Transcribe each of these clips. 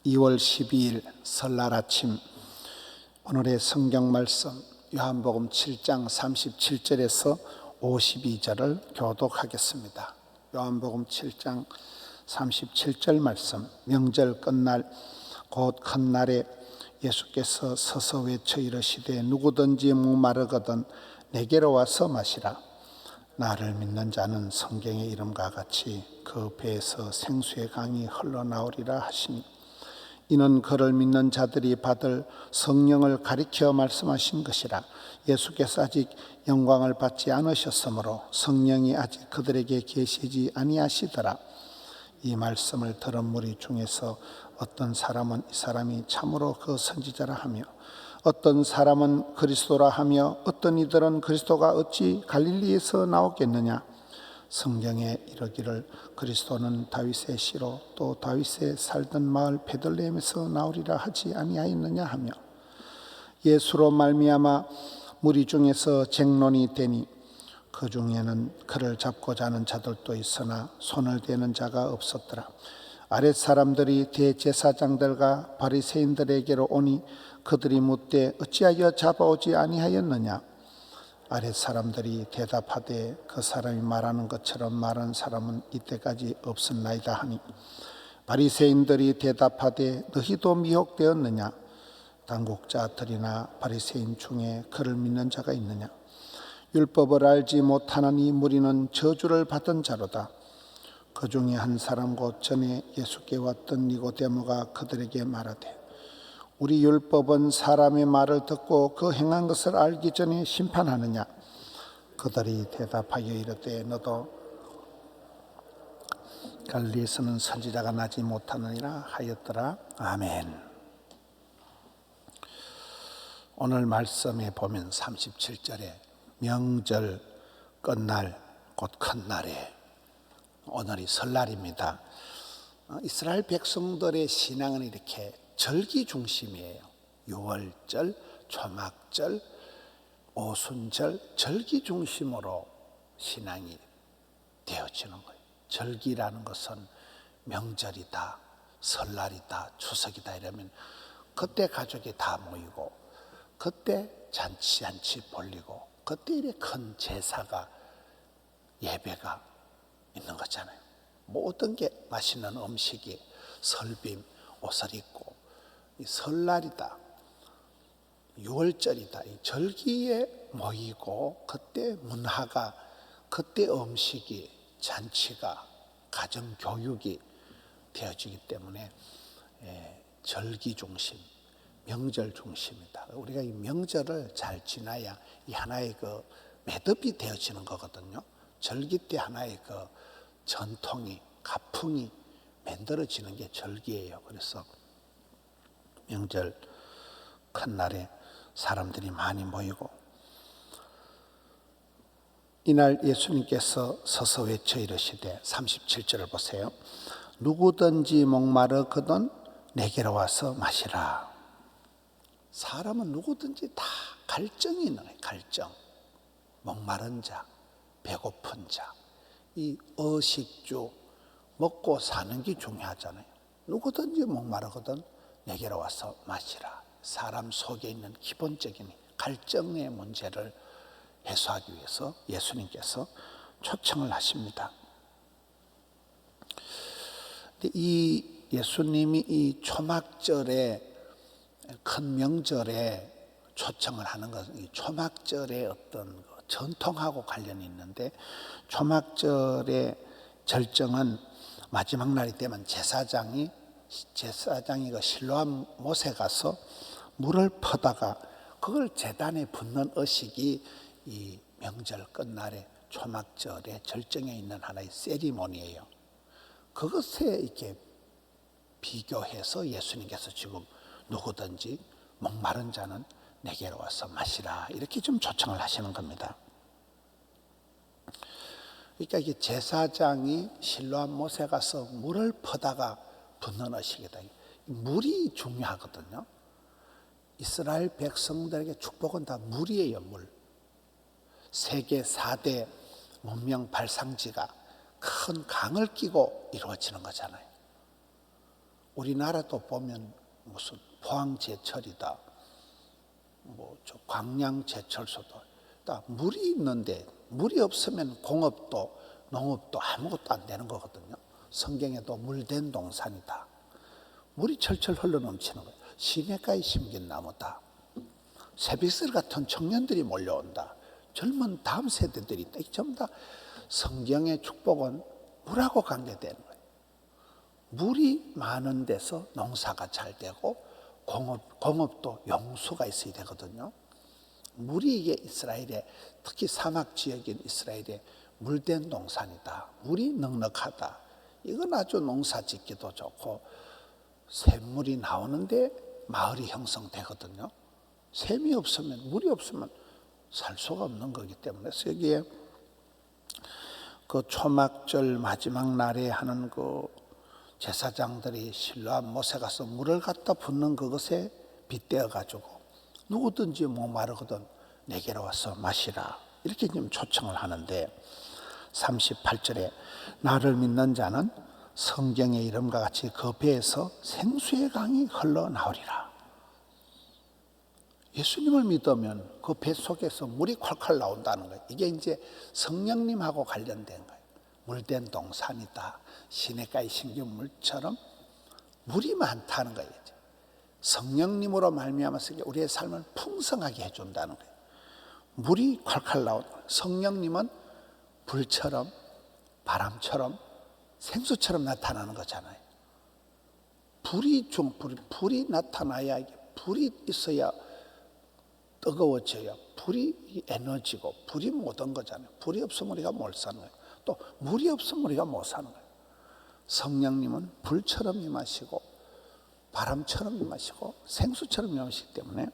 2월 12일 설날 아침, 오늘의 성경 말씀 요한복음 7장 37절에서 52절을 교독하겠습니다. 요한복음 7장 37절 말씀. 명절 끝날 곧 큰 날에 예수께서 서서 외쳐 이르시되 누구든지 목마르거든 내게로 와서 마시라. 나를 믿는 자는 성경의 이름과 같이 그 배에서 생수의 강이 흘러나오리라 하시니, 이는 그를 믿는 자들이 받을 성령을 가리켜 말씀하신 것이라. 예수께서 아직 영광을 받지 않으셨으므로 성령이 아직 그들에게 계시지 아니하시더라. 이 말씀을 들은 무리 중에서 어떤 사람은 이 사람이 참으로 그 선지자라 하며, 어떤 사람은 그리스도라 하며, 어떤 이들은 그리스도가 어찌 갈릴리에서 나오겠느냐. 성경에 이르기를 그리스도는 다윗의 씨로 또 다윗의 살던 마을 베들레헴에서 나오리라 하지 아니하였느냐 하며, 예수로 말미암아 무리 중에서 쟁론이 되니 그 중에는 그를 잡고자 하는 자들도 있으나 손을 대는 자가 없었더라. 아랫 사람들이 대제사장들과 바리새인들에게로 오니 그들이 묻되 어찌하여 잡아오지 아니하였느냐. 아랫 사람들이 대답하되 그 사람이 말하는 것처럼 말한 사람은 이때까지 없었나이다 하니, 바리새인들이 대답하되 너희도 미혹되었느냐. 당국자들이나 바리새인 중에 그를 믿는 자가 있느냐. 율법을 알지 못하는 이 무리는 저주를 받은 자로다. 그 중에 한 사람 곧 전에 예수께 왔던 니고데모가 그들에게 말하되, 우리 율법은 사람의 말을 듣고 그 행한 것을 알기 전에 심판하느냐. 그들이 대답하여 이르되 너도 갈릴리에서는 선지자가 나지 못하느니라 하였더라. 아멘. 오늘 말씀에 보면 37절에 명절 끝날 곧 큰 날에, 오늘이 설날입니다. 이스라엘 백성들의 신앙은 이렇게 절기 중심이에요. 6월절, 초막절, 오순절, 절기 중심으로 신앙이 되어지는 거예요. 절기라는 것은 명절이다, 설날이다, 추석이다 이러면 그때 가족이 다 모이고, 그때 잔치 벌리고, 그때 이렇게 큰 제사가, 예배가 있는 거잖아요. 모든 게 맛있는 음식이, 설빔, 옷을 입고, 이 설날이다, 6월절이다, 이 절기에 모이고, 그때 문화가, 그때 음식이, 잔치가, 가정교육이 되어지기 때문에 절기 중심, 명절 중심이다. 우리가 이 명절을 잘 지나야 이 하나의 그 매듭이 되어지는 거거든요. 절기 때 하나의 그 전통이, 가풍이 만들어지는 게 절기예요. 그래서 명절 큰 날에 사람들이 많이 모이고, 이날 예수님께서 서서 외쳐 이르시되, 37절을 보세요. 누구든지 목마르거든 내게로 와서 마시라. 사람은 누구든지 다 갈증이 있는 거예요. 갈증. 목마른 자, 배고픈 자, 이 의식주, 먹고 사는 게 중요하잖아요. 누구든지 목마르거든 내게로 와서 마시라. 사람 속에 있는 기본적인 갈증의 문제를 해소하기 위해서 예수님께서 초청을 하십니다. 근데 이 예수님이 이 초막절에, 큰 명절에 초청을 하는 것은 이 초막절의 어떤 전통하고 관련이 있는데, 초막절의 절정은 마지막 날이 되면 제사장이 그 실로암 못에 가서 물을 퍼다가 그걸 제단에 붓는 의식이 이 명절 끝날에 초막절의 절정에 있는 하나의 세리머니예요. 그것에 이렇게 비교해서 예수님께서 지금 누구든지 목마른 자는 내게로 와서 마시라, 이렇게 좀 초청을 하시는 겁니다. 그러니까 이게 제사장이 실로암 못에 가서 물을 퍼다가 붓는 의식이다. 물이 중요하거든요. 이스라엘 백성들에게 축복은 다 물이에요. 물. 세계 4대 문명 발상지가 큰 강을 끼고 이루어지는 거잖아요. 우리나라도 보면 무슨 포항제철이다, 저 광양제철소도 다 물이 있는데 물이 없으면 공업도 농업도 아무것도 안 되는 거거든요. 성경에도 물된 동산이다. 물이 철철 흘러넘치는 거예요. 시냇가에 심긴 나무다. 새벽새 같은 청년들이 몰려온다. 젊은 다음 세대들이 있다. 전부 다 성경의 축복은 물하고 관계되는 거예요. 물이 많은 데서 농사가 잘 되고 공업도 용수가 있어야 되거든요. 물이 이게 이스라엘의, 특히 사막 지역인 이스라엘의 물된 동산이다. 물이 넉넉하다. 이건 아주 농사 짓기도 좋고 샘물이 나오는데 마을이 형성되거든요. 샘이 없으면, 물이 없으면 살 수가 없는 거기 때문에, 여기에 그 초막절 마지막 날에 하는 그 제사장들이 실로암 못에 가서 물을 갖다 붓는 그것에 빗대어 가지고 누구든지 목마르거든 내게로 와서 마시라, 이렇게 지금 초청을 하는데, 38절에 나를 믿는 자는 성경의 이름과 같이 그 배에서 생수의 강이 흘러나오리라. 예수님을 믿으면 그 배 속에서 물이 콸콸 나온다는 거예요. 이게 이제 성령님하고 관련된 거예요. 물된 동산이다. 시냇가에 심긴 물처럼 물이 많다는 거예요. 성령님으로 말미암아서 우리의 삶을 풍성하게 해준다는 거예요. 물이 콸콸 나오는 거예요. 성령님은 불처럼 바람처럼 생수처럼 나타나는 거잖아요. 불이 나타나야, 이게 불이 있어야 뜨거워져야 불이 에너지고, 불이 모든 거잖아요. 불이 없으면 우리가 못 사는 거예요. 또 물이 없으면 우리가 못 사는 거예요. 성령님은 불처럼 임하시고 바람처럼 임하시고 생수처럼 임하시기 때문에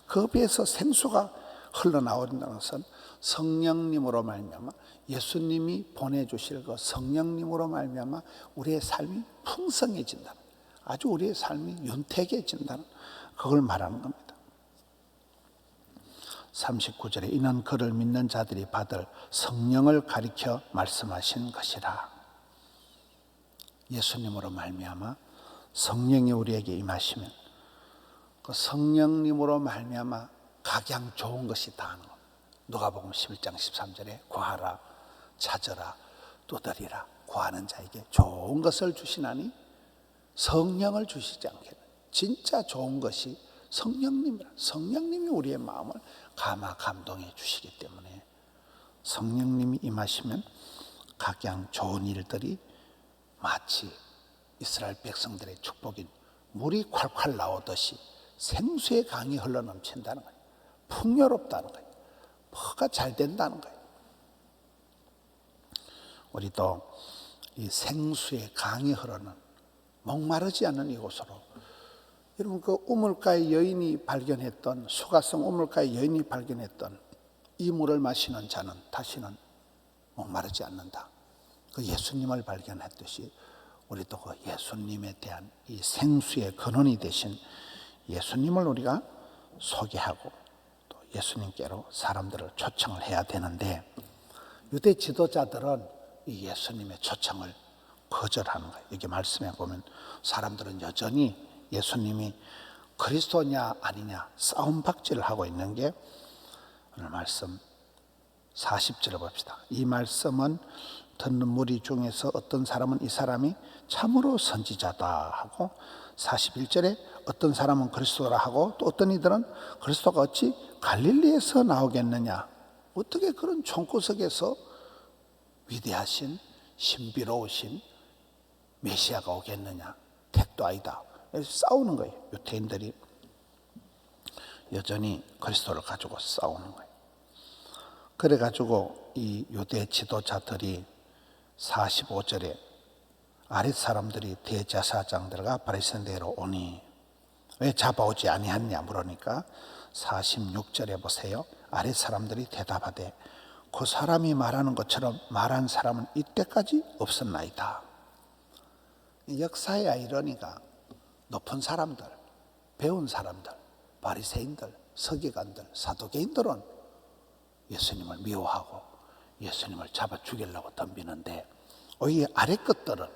그 배에서 생수가 흘러나온다는 것은 성령님으로 말미암아, 예수님이 보내주실 그 성령님으로 말미암아 우리의 삶이 풍성해진다는, 아주 우리의 삶이 윤택해진다는, 그걸 말하는 겁니다. 39절에 이는 그를 믿는 자들이 받을 성령을 가리켜 말씀하신 것이라. 예수님으로 말미암아 성령이 우리에게 임하시면 그 성령님으로 말미암아 각양 좋은 것이 다 하는 겁니다. 누가복음 11장 13절에 구하라, 찾으라, 두드리라. 구하는 자에게 좋은 것을 주시나니 성령을 주시지 않겠느냐. 진짜 좋은 것이 성령님이라. 성령님이 우리의 마음을 감동해 주시기 때문에 성령님이 임하시면 각양 좋은 일들이 마치 이스라엘 백성들의 축복인 물이 콸콸 나오듯이 생수의 강이 흘러넘친다는 거예요. 풍요롭다는 거예요. 뭐가 잘 된다는 거예요. 우리도 이 생수의 강이 흐르는 목마르지 않는 이곳으로, 여러분 그 우물가의 여인이 발견했던, 수가성 우물가의 여인이 발견했던 이 물을 마시는 자는 다시는 목마르지 않는다. 그 예수님을 발견했듯이 우리도 그 예수님에 대한 이 생수의 근원이 되신 예수님을 우리가 소개하고 또 예수님께로 사람들을 초청을 해야 되는데, 유대 지도자들은 이 예수님의 초청을 거절하는 거예요. 여기 말씀해 보면 사람들은 여전히 예수님이 그리스도냐 아니냐 싸움박질을 하고 있는 게, 오늘 말씀 40절을 봅시다. 이 말씀은 듣는 무리 중에서 어떤 사람은 이 사람이 참으로 선지자다 하고, 41절에 어떤 사람은 그리스도라 하고, 또 어떤 이들은 그리스도가 어찌 갈릴리에서 나오겠느냐, 어떻게 그런 총구석에서 위대하신 신비로우신 메시아가 오겠느냐, 택도 아니다. 싸우는 거예요. 유대인들이 여전히 그리스도를 가지고 싸우는 거예요. 그래가지고 이 유대 지도자들이 45절에 아랫 사람들이 대제사장들과 바리새인대로 오니 왜 잡아오지 아니하냐 물으니까 46절에 보세요. 아랫 사람들이 대답하되 그 사람이 말하는 것처럼 말한 사람은 이때까지 없었나이다. 역사의 아이러니가 높은 사람들, 배운 사람들, 바리새인들, 서기관들, 사두개인들은 예수님을 미워하고 예수님을 잡아 죽이려고 덤비는데, 오히려 아래 것들은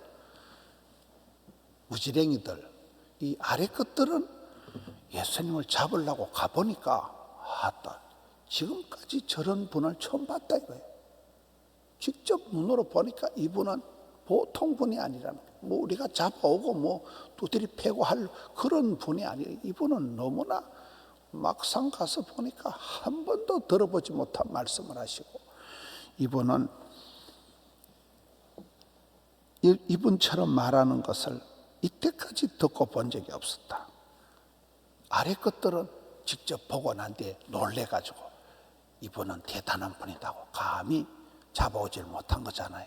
무지랭이들, 이 아래 것들은 예수님을 잡으려고 가보니까 아따, 지금까지 저런 분을 처음 봤다 이거예요. 직접 눈으로 보니까 이분은 보통 분이 아니라는 거예요. 뭐 우리가 잡아오고 뭐 두드리 패고 할 그런 분이 아니에요. 이분은 너무나 막상 가서 보니까 한 번도 들어보지 못한 말씀을 하시고, 이분은 이분처럼 말하는 것을 이때까지 듣고 본 적이 없었다. 아래 것들은 직접 보고 난 뒤에 놀래가지고 이분은 대단한 분이라고 감히 잡아오질 못한 거잖아요.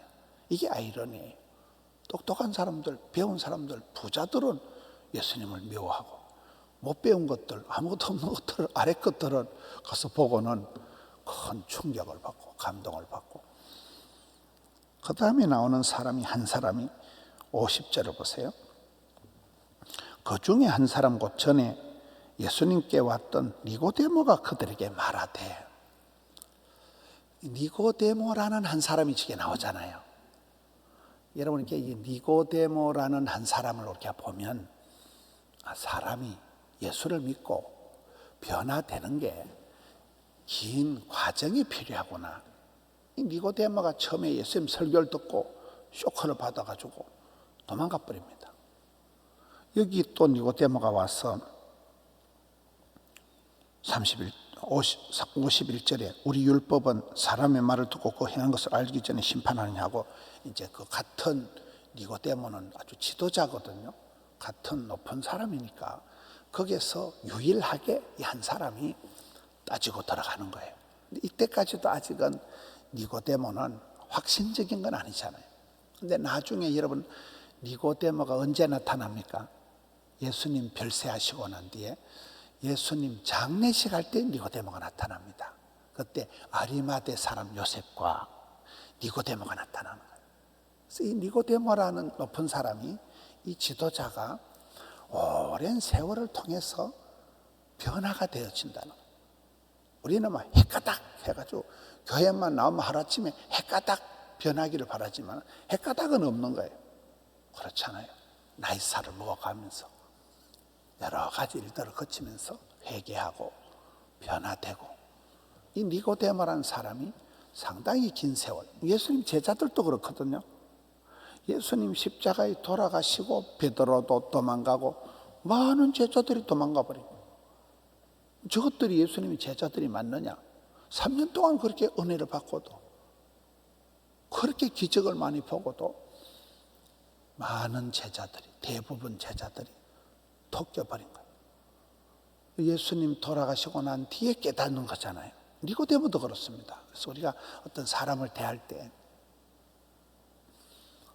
이게 아이러니예요. 똑똑한 사람들, 배운 사람들, 부자들은 예수님을 미워하고, 못 배운 것들, 아무것도 없는 것들, 아래 것들은 가서 보고는 큰 충격을 받고 감동을 받고. 그 다음에 나오는 사람이 한 사람이 50절을 보세요. 그 중에 한 사람 곧 전에 예수님께 왔던 니고데모가 그들에게 말하되, 니고데모라는 한 사람이 지금 나오잖아요. 여러분, 이 니고데모라는 한 사람을 이렇게 보면 사람이 예수를 믿고 변화되는 게 긴 과정이 필요하구나. 이 니고데모가 처음에 예수님 설교를 듣고 쇼크를 받아가지고 도망가 버립니다. 여기 또 니고데모가 와서 51절에 우리 율법은 사람의 말을 듣고 그 행한 것을 알기 전에 심판하느냐고, 이제 그 같은 니고데모는 아주 지도자거든요. 같은 높은 사람이니까 거기에서 유일하게 이 한 사람이 따지고 들어가는 거예요. 근데 이때까지도 아직은 니고데모는 확신적인 건 아니잖아요. 근데 나중에 여러분, 니고데모가 언제 나타납니까? 예수님 별세하시고 난 뒤에 예수님 장례식 할 때 니고데모가 나타납니다. 그때 아리마대 사람 요셉과 니고데모가 나타나는 거예요. 그래서 이 니고데모라는 높은 사람이, 이 지도자가 오랜 세월을 통해서 변화가 되어진다는 거예요. 우리는 막 해까닥 해가지고 교회만 나오면 하루아침에 해까닥 변하기를 바라지만 해까닥은 없는 거예요. 그렇잖아요. 나이살을 먹어가면서 여러 가지 일들을 거치면서 회개하고 변화되고, 이 니고데모라는 사람이 상당히 긴 세월, 예수님 제자들도 그렇거든요. 예수님 십자가에 돌아가시고 베드로도 도망가고 많은 제자들이 도망가 버리고, 저것들이 예수님이 제자들이 맞느냐? 3년 동안 그렇게 은혜를 받고도, 그렇게 기적을 많이 보고도 많은 제자들이, 대부분 제자들이 톡겨버린 거예요. 예수님 돌아가시고 난 뒤에 깨닫는 거잖아요. 니고데모도 그렇습니다. 그래서 우리가 어떤 사람을 대할 때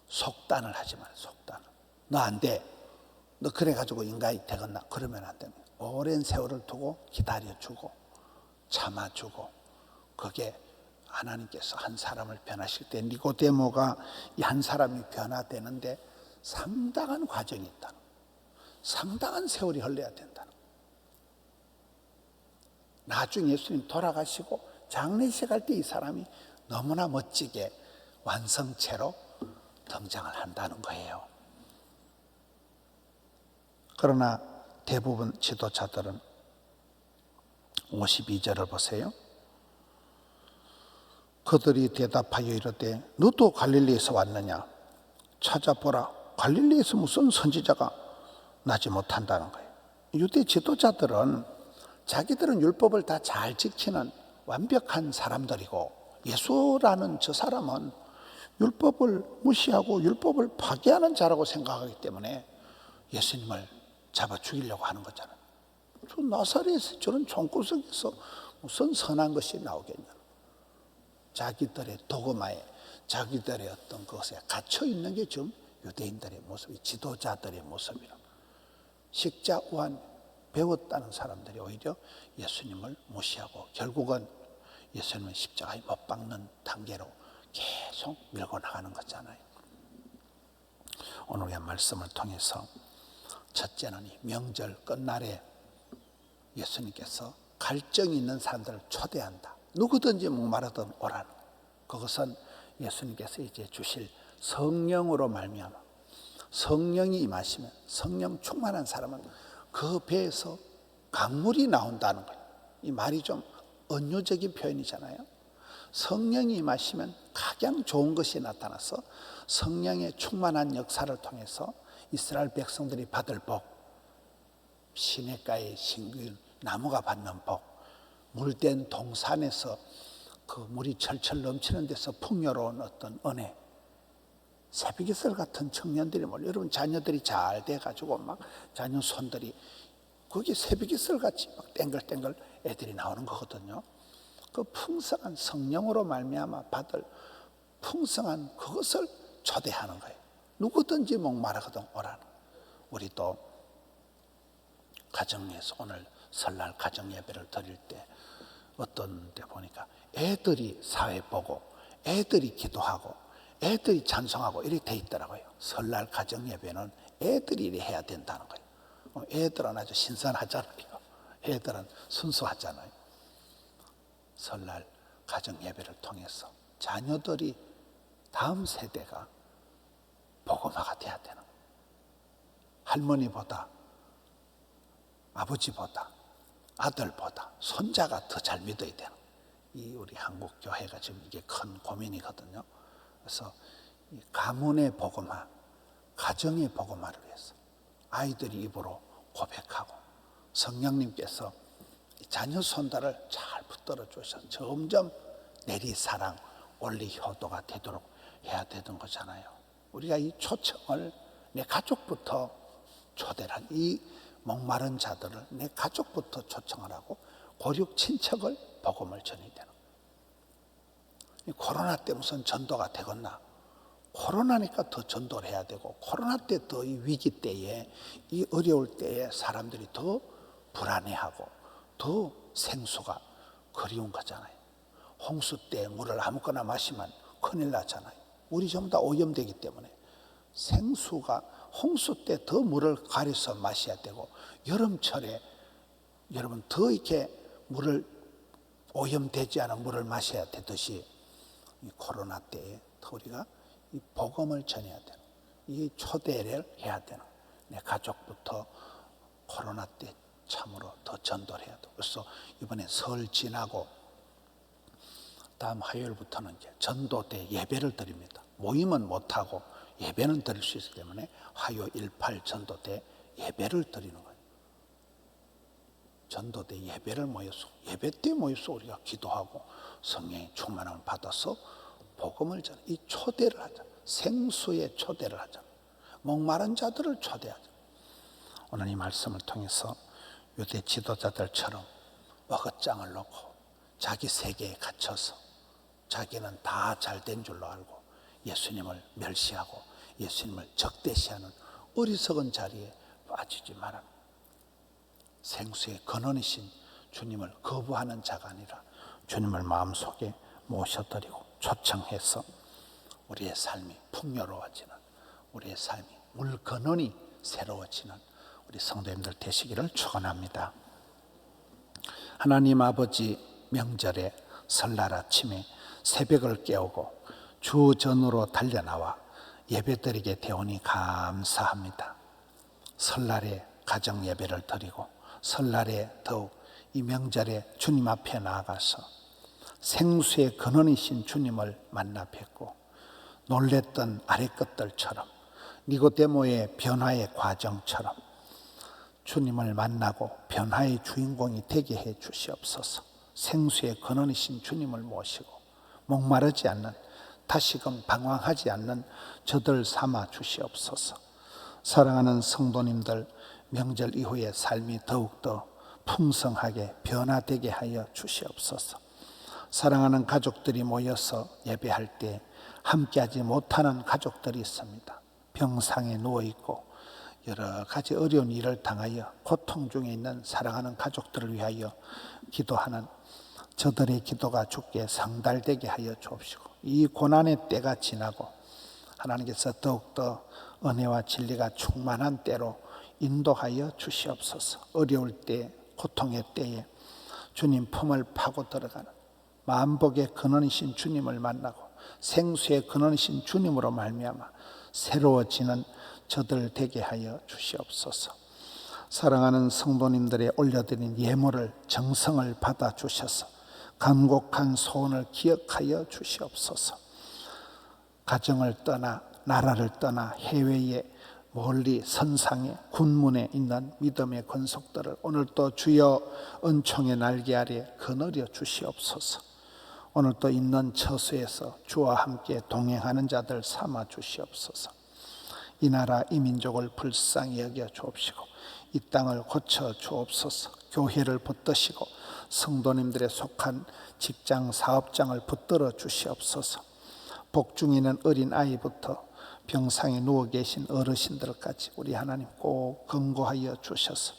속단을 하지 마요. 속단을. 너 안 돼. 너 그래가지고 인간이 되겠나? 그러면 안 됩니다. 오랜 세월을 두고 기다려주고 참아주고, 그게 하나님께서 한 사람을 변하실 때 니고데모가 이 한 사람이 변화되는데 상당한 과정이 있다. 상당한 세월이 흘러야 된다는 거예요. 나중에 예수님 돌아가시고 장례식 할 때 이 사람이 너무나 멋지게 완성체로 등장을 한다는 거예요. 그러나 대부분 지도자들은 52절을 보세요. 그들이 대답하여 이르되 너도 갈릴리에서 왔느냐? 찾아보라. 갈릴리에서 무슨 선지자가 나지 못한다는 거예요. 유대 지도자들은 자기들은 율법을 다 잘 지키는 완벽한 사람들이고, 예수라는 저 사람은 율법을 무시하고 율법을 파괴하는 자라고 생각하기 때문에 예수님을 잡아 죽이려고 하는 거잖아요. 저 나사렛에서 저런 종구석에서 무슨 선한 것이 나오겠냐? 자기들의 도그마에, 자기들의 어떤 것에 갇혀 있는 게 지금 유대인들의 모습이, 지도자들의 모습이라. 식자우한 배웠다는 사람들이 오히려 예수님을 무시하고 결국은 예수님을 십자가에 못 박는 단계로 계속 밀고 나가는 거잖아요. 오늘의 말씀을 통해서 첫째는 이 명절 끝날에 예수님께서 갈증이 있는 사람들을 초대한다. 누구든지 목마르든 오라는, 그것은 예수님께서 이제 주실 성령으로 말미암아 성령이 임하시면, 성령 충만한 사람은 그 배에서 강물이 나온다는 거예요. 이 말이 좀 은유적인 표현이잖아요. 성령이 임하시면 가장 좋은 것이 나타나서 성령의 충만한 역사를 통해서 이스라엘 백성들이 받을 복, 시냇가의 신기한 나무가 받는 복, 물된 동산에서 그 물이 철철 넘치는 데서 풍요로운 어떤 은혜, 새벽이슬 같은 청년들이 여러분 자녀들이 잘 돼가지고 막 자녀 손들이 거기 새벽이슬 같이 막 땡글땡글 애들이 나오는 거거든요. 그 풍성한 성령으로 말미암아 받을 풍성한 그것을 초대하는 거예요. 누구든지 목마르거든 오라는. 우리 또 가정에서 오늘 설날 가정 예배를 드릴 때 어떤 데 보니까 애들이 사회 보고 애들이 기도하고 애들이 찬송하고 이렇게 돼 있더라고요. 설날 가정 예배는 애들이 이렇게 해야 된다는 거예요. 애들은 아주 신선하잖아요. 애들은 순수하잖아요. 설날 가정 예배를 통해서 자녀들이 다음 세대가 복음화가 돼야 되는 거예요. 할머니보다 아버지보다 아들보다 손자가 더 잘 믿어야 되는 거예요. 이 우리 한국 교회가 지금 이게 큰 고민이거든요. 그래서 이 가문의 복음화, 가정의 복음화를 위해서 아이들이 입으로 고백하고 성령님께서 자녀 손달을 잘 붙들어 주셔서 점점 내리사랑, 원리 효도가 되도록 해야 되는 거잖아요. 우리가 이 초청을 내 가족부터 초대를 한, 이 목마른 자들을 내 가족부터 초청을 하고 고륙 친척을 복음을 전해야 되는 거예요. 코로나 때 무슨 전도가 되겠나? 코로나니까 더 전도를 해야 되고, 코로나 때 더 이 위기 때에, 이 어려울 때에 사람들이 더 불안해하고 더 생수가 그리운 거잖아요. 홍수 때 물을 아무거나 마시면 큰일 나잖아요. 우리 전부 다 오염되기 때문에 생수가 홍수 때 더 물을 가려서 마셔야 되고, 여름철에 여러분 더 이렇게 물을 오염되지 않은 물을 마셔야 되듯이 이 코로나 때에 더 우리가 이 복음을 전해야 되는, 이 초대를 해야 되는, 내 가족부터 코로나 때 참으로 더 전도를 해야 돼. 그래서 이번에 설 지나고 다음 화요일부터는 이제 전도 때 예배를 드립니다. 모임은 못하고 예배는 드릴 수 있기 때문에 화요 18 전도 때 예배를 드리는 거예요. 전도 때 예배를 모여서, 예배 때 모여서 우리가 기도하고 성령의 충만함을 받아서 복음을 전해, 이 초대를 하자. 생수의 초대를 하자. 목마른 자들을 초대하자. 오늘 이 말씀을 통해서 유대 지도자들처럼 와긋장을 놓고 자기 세계에 갇혀서 자기는 다 잘된 줄로 알고 예수님을 멸시하고 예수님을 적대시하는 어리석은 자리에 빠지지 말아. 생수의 근원이신 주님을 거부하는 자가 아니라 주님을 마음속에 모셔드리고 초청해서 우리의 삶이 풍요로워지는, 우리의 삶이 물 근원이 새로워지는 우리 성도님들 되시기를 축원합니다. 하나님 아버지, 명절에 설날 아침에 새벽을 깨우고 주 전으로 달려나와 예배드리게 되오니 감사합니다. 설날에 가정 예배를 드리고 설날에 더욱 이 명절에 주님 앞에 나아가서 생수의 근원이신 주님을 만나 뵙고 놀랬던 아랫것들처럼 니고데모의 변화의 과정처럼 주님을 만나고 변화의 주인공이 되게 해 주시옵소서. 생수의 근원이신 주님을 모시고 목마르지 않는, 다시금 방황하지 않는 저들 삼아 주시옵소서. 사랑하는 성도님들, 명절 이후의 삶이 더욱더 풍성하게 변화되게 하여 주시옵소서. 사랑하는 가족들이 모여서 예배할 때 함께하지 못하는 가족들이 있습니다. 병상에 누워있고 여러 가지 어려운 일을 당하여 고통 중에 있는 사랑하는 가족들을 위하여 기도하는 저들의 기도가 주께 상달되게 하여 주옵시고, 이 고난의 때가 지나고 하나님께서 더욱더 은혜와 진리가 충만한 때로 인도하여 주시옵소서. 어려울 때, 고통의 때에 주님 품을 파고 들어가는 만복의 근원이신 주님을 만나고 생수의 근원이신 주님으로 말미암아 새로워지는 저들 되게 하여 주시옵소서. 사랑하는 성도님들의 올려드린 예물을 정성을 받아 주셔서 간곡한 소원을 기억하여 주시옵소서. 가정을 떠나 나라를 떠나 해외에 멀리 선상에 군문에 있는 믿음의 권속들을 오늘 또 주여 은총의 날개 아래 거느려 주시옵소서. 오늘 또 있는 처소에서 주와 함께 동행하는 자들 삼아 주시옵소서. 이 나라 이 민족을 불쌍히 여겨 주옵시고 이 땅을 고쳐 주옵소서. 교회를 붙드시고 성도님들의 속한 직장 사업장을 붙들어 주시옵소서. 복중이는 어린아이부터 병상에 누워 계신 어르신들까지 우리 하나님 꼭 권고하여 주셔서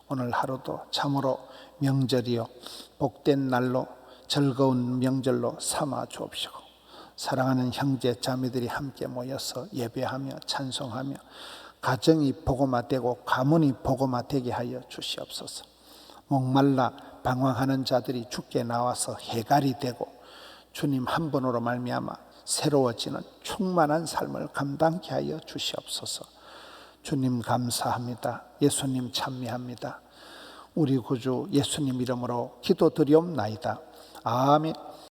오늘 하루도 참으로 명절이요 복된 날로 즐거운 명절로 삼아 주옵시고 사랑하는 형제 자매들이 함께 모여서 예배하며 찬송하며 가정이 복음화되고 가문이 복음화되게 하여 주시옵소서. 목말라 방황하는 자들이 주께 나와서 해갈이 되고 주님 한 분으로 말미암아 새로워지는 충만한 삶을 감당케 하여 주시옵소서. 주님 감사합니다. 예수님 찬미합니다. 우리 구주 예수님 이름으로 기도드리옵나이다. 아멘.